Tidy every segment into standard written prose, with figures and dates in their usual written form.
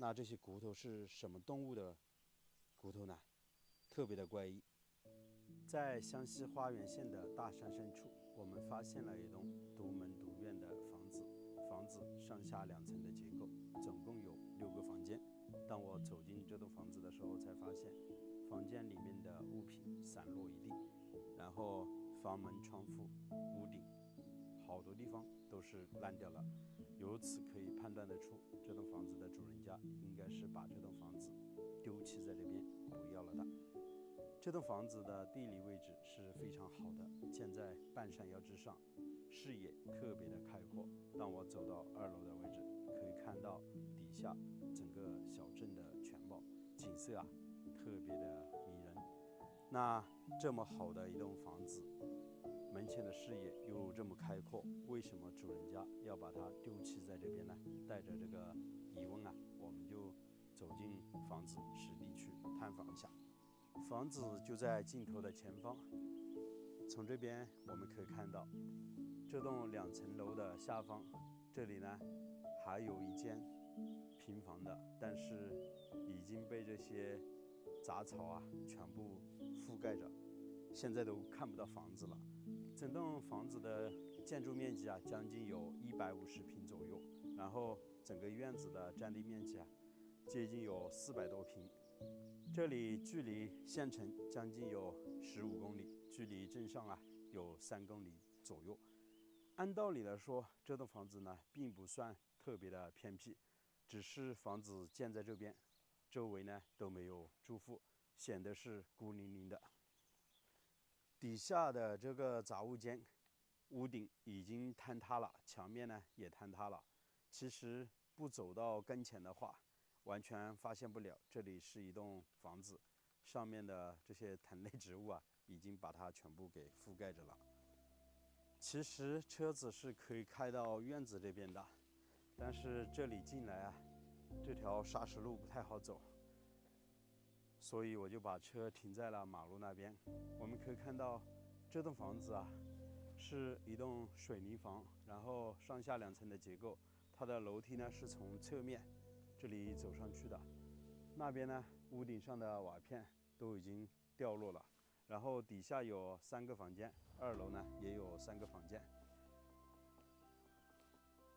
那这些骨头是什么动物的骨头呢？特别的怪异。在湘西花园县的大山深处，我们发现了一栋独门独院的房子。房子上下2层的结构，总共有6个房间。当我走进这栋房子的时候，才发现房间里面的物品散落一地，然后房门、窗户、屋顶，好多地方都是烂掉了。由此可以判断得出，这栋房子的主人家应该是把这栋房子丢弃在这边不要了的。这栋房子的地理位置是非常好的，建在半山腰之上，视野特别的开阔。当我走到2楼的位置，可以看到底下整个小镇的全貌，景色特别的迷人。那这么好的一栋房子，门前的视野又这么开阔，为什么主人家要把它丢弃在这边呢？带着这个疑问我们就走进房子，实地去探访一下。房子就在镜头的前方，从这边我们可以看到这栋2层楼的下方，这里呢还有一间平房的，但是已经被这些杂草全部覆盖着，现在都看不到房子了。整栋房子的建筑面积将近有150平左右，然后整个院子的占地面积接近有400多平。这里距离县城将近有15公里，距离镇上有3公里左右。按道理来说，这栋房子呢并不算特别的偏僻，只是房子建在这边，周围呢都没有住户，显得是孤零零的。底下的这个杂物间，屋顶已经坍塌了，墙面呢也坍塌了。其实不走到跟前的话，完全发现不了这里是一栋房子，上面的这些藤类植物已经把它全部给覆盖着了。其实车子是可以开到院子这边的，但是这里进来这条砂石路不太好走，所以我就把车停在了马路那边。我们可以看到这栋房子是一栋水泥房，然后上下2层的结构，它的楼梯呢是从侧面这里走上去的。那边呢屋顶上的瓦片都已经掉落了，然后底下有3个房间，2楼呢也有3个房间。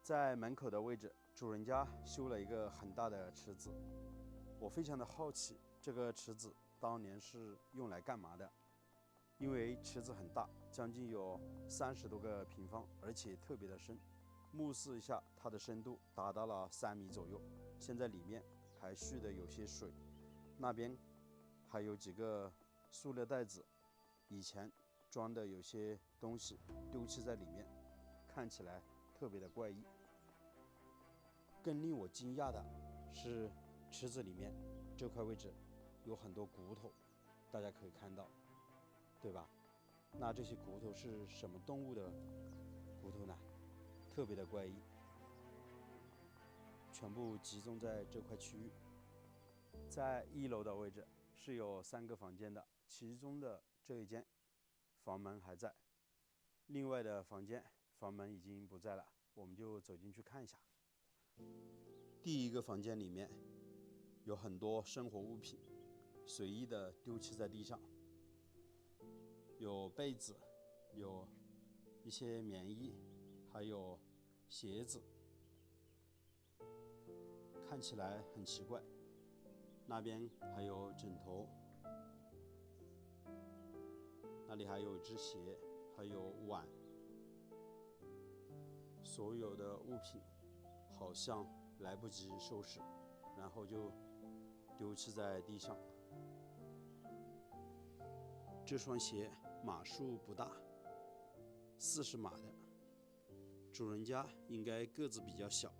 在门口的位置，主人家修了一个很大的池子。我非常的好奇，这个池子当年是用来干嘛的？因为池子很大，将近有30多个平方，而且特别的深。目视一下，它的深度达到了3米左右。现在里面还蓄的有些水，那边还有几个塑料袋子，以前装的有些东西丢弃在里面，看起来特别的怪异。更令我惊讶的是，池子里面这块位置有很多骨头，大家可以看到，对吧？那这些骨头是什么动物的骨头呢？特别的怪异，全部集中在这块区域。在1楼的位置是有3个房间的，其中的这一间房门还在，另外的房间房门已经不在了，我们就走进去看一下。第1个房间里面有很多生活物品，随意的丢弃在地上，有被子，有一些棉衣，还有鞋子，看起来很奇怪。那边还有枕头，那里还有一只鞋，还有碗，所有的物品好像来不及收拾，然后就丢弃在地上。这双鞋码数不大，40码的，主人家应该个子比较小。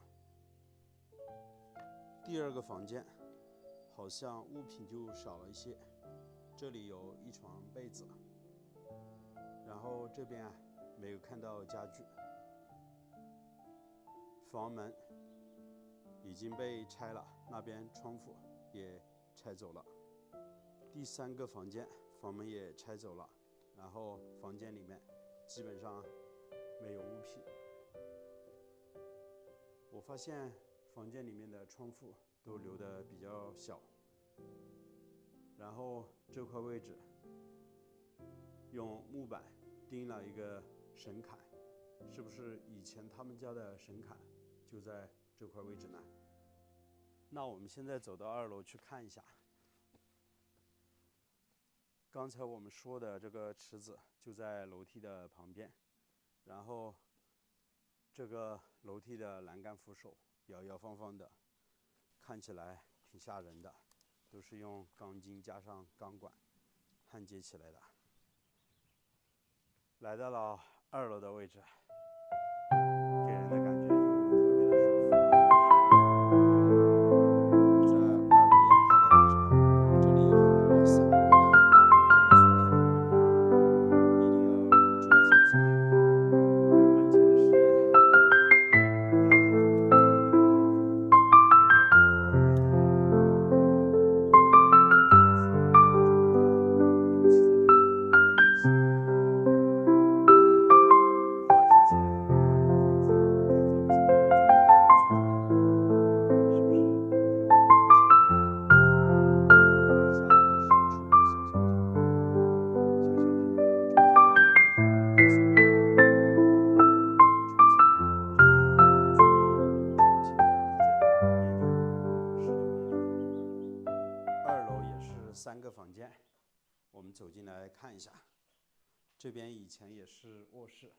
第2个房间好像物品就少了一些，这里有一床被子，然后这边没有看到家具。房门已经被拆了，那边窗户也拆走了。第3个房间房门也拆走了，然后房间里面基本上没有物品。我发现房间里面的窗户都留得比较小。然后这块位置用木板钉了一个神龛，是不是以前他们家的神龛就在这块位置呢？那我们现在走到2楼去看一下。刚才我们说的这个池子就在楼梯的旁边，然后这个楼梯的栏杆扶手摇摇晃晃的，看起来挺吓人的，都是用钢筋加上钢管焊接起来的。来到了2楼的位置，给人的感觉就特别的舒服。在2楼阳台的位置，这里有很多散落的玻璃碎片，一定要注意脚下。门前的视野，3个房间，我们走进来看一下。这边以前也是卧室，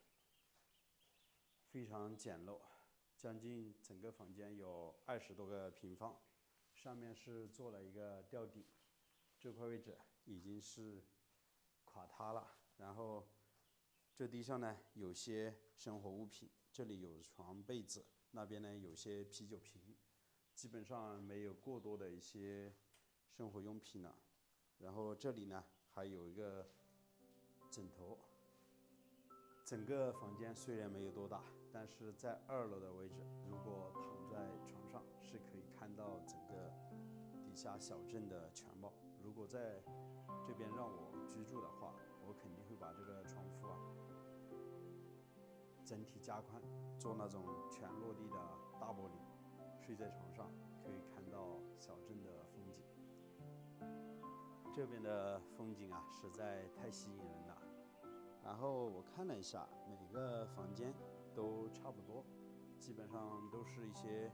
非常简陋，将近整个房间有20多个平方，上面是做了一个吊顶，这块位置已经是垮塌了。然后这地上呢有些生活物品，这里有床被子，那边呢有些啤酒瓶，基本上没有过多的一些生活用品了。然后这里呢还有一个枕头。整个房间虽然没有多大，但是在2楼的位置，如果躺在床上是可以看到整个底下小镇的全貌。如果在这边让我居住的话，我肯定会把这个床铺整体加宽，做那种全落地的大玻璃，睡在床上可以看到小镇的风景。这边的风景实在太吸引人了。然后我看了一下，每个房间都差不多，基本上都是一些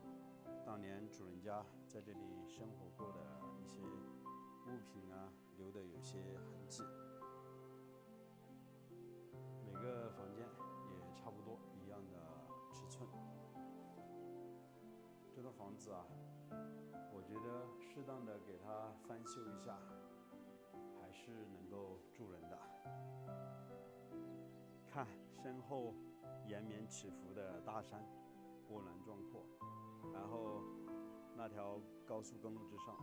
当年主人家在这里生活过的一些物品留的有些痕迹。每个房间也差不多一样的尺寸。这栋房子我觉得适当的给它翻修一下，还是能够住人的。看身后延绵起伏的大山，波澜壮阔，然后那条高速公路之上，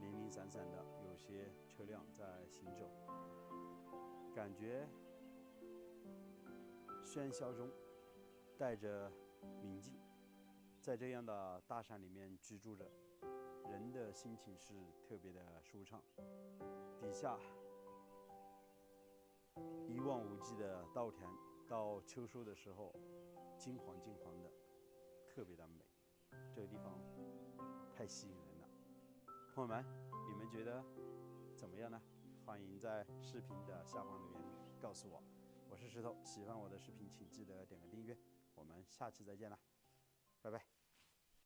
零零散散的有些车辆在行走，感觉喧嚣中带着宁静。在这样的大山里面居住着，人的心情是特别的舒畅。底下一望无际的稻田，到秋收的时候金黄金黄的，特别的美。这个地方太吸引人了。朋友们，你们觉得怎么样呢？欢迎在视频的下方留言告诉我。我是石头，喜欢我的视频请记得点个订阅，我们下期再见了，拜拜。